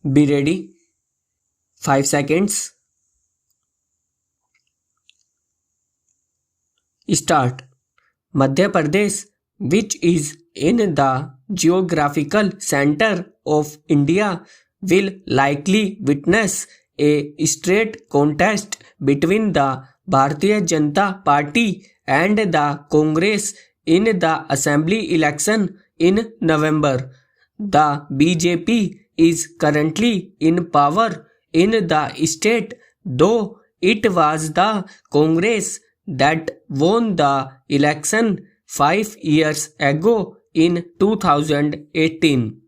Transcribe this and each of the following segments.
Be ready. 5 seconds. Start. Madhya Pradesh, which is in the geographical center of India, will likely witness a straight contest between the Bharatiya Janata Party and the Congress in the assembly election in November. The BJP is currently in power in the state, though it was the Congress that won the election 5 years ago in 2018.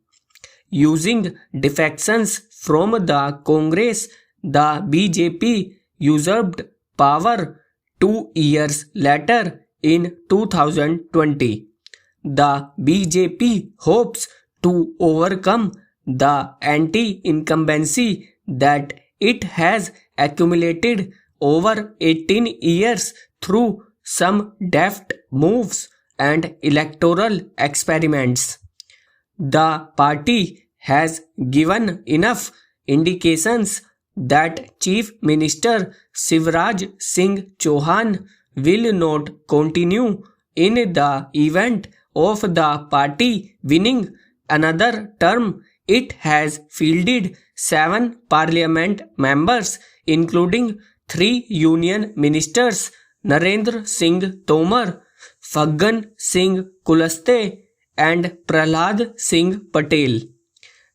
Using defections from the Congress, the BJP usurped power 2 years later in 2020. The BJP hopes to overcome the anti-incumbency that it has accumulated over 18 years through some deft moves and electoral experiments. The party has given enough indications that Chief Minister Shivraj Singh Chauhan will not continue in the event of the party winning another term. It has fielded 7 parliament members, including 3 union ministers, Narendra Singh Tomar, Phaggan Singh Kulaste and Prahlad Singh Patel.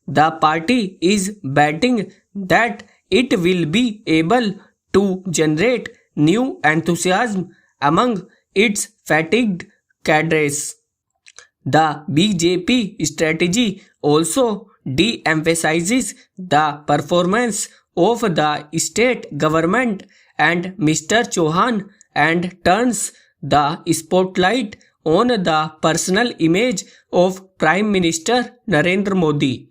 The party is betting that it will be able to generate new enthusiasm among its fatigued cadres. The BJP strategy also de-emphasizes the performance of the state government and Mr. Chauhan and turns the spotlight on the personal image of Prime Minister Narendra Modi.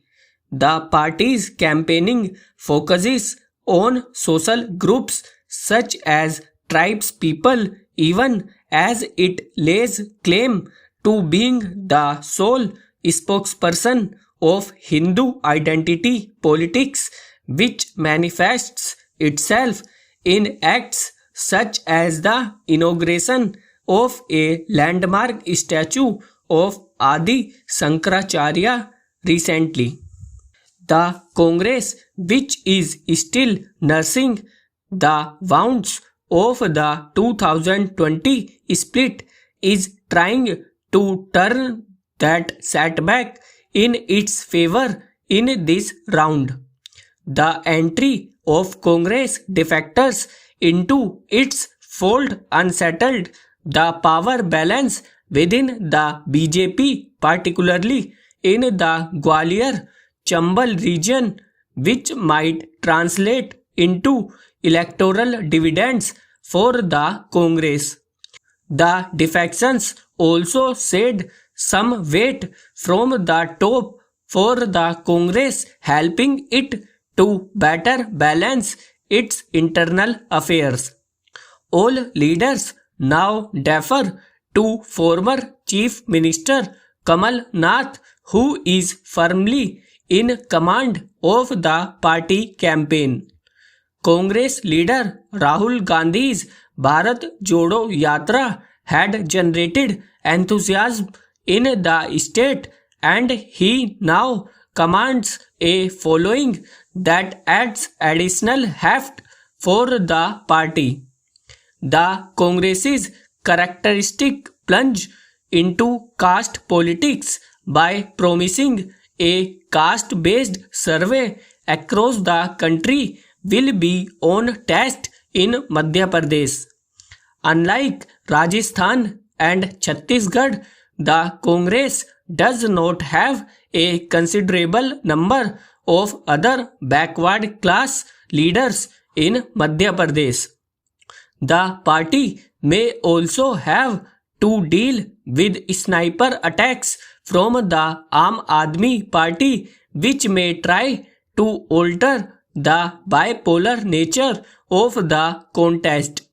The party's campaigning focuses on social groups such as tribes people, even as it lays claim to being the sole spokesperson of Hindu identity politics, which manifests itself in acts such as the inauguration of a landmark statue of Adi Shankaracharya recently. The Congress, which is still nursing the wounds of the 2020 split, is trying to turn that setback in its favor in this round. The entry of Congress defectors into its fold unsettled the power balance within the BJP, particularly in the Gwalior Chambal region, which might translate into electoral dividends for the Congress. The defections also shed some weight from the top for the Congress, helping it to better balance its internal affairs. All leaders now defer to former Chief Minister Kamal Nath, who is firmly in command of the party campaign. Congress leader Rahul Gandhi's Bharat Jodo Yatra had generated enthusiasm in the state, and he now commands a following that adds additional heft for the party. The Congress's characteristic plunge into caste politics by promising a caste-based survey across the country will be on test in Madhya Pradesh. Unlike Rajasthan and Chhattisgarh, the Congress does not have a considerable number of other backward class leaders in Madhya Pradesh. The party may also have to deal with sniper attacks from the Aam Aadmi Party, which may try to alter the bipolar nature of the contest.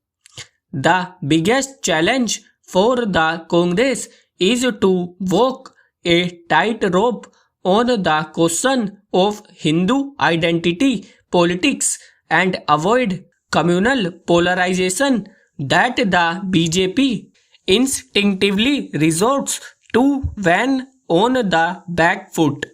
The biggest challenge for the Congress is to walk a tightrope on the question of Hindu identity politics and avoid communal polarization that the BJP instinctively resorts to when on the back foot.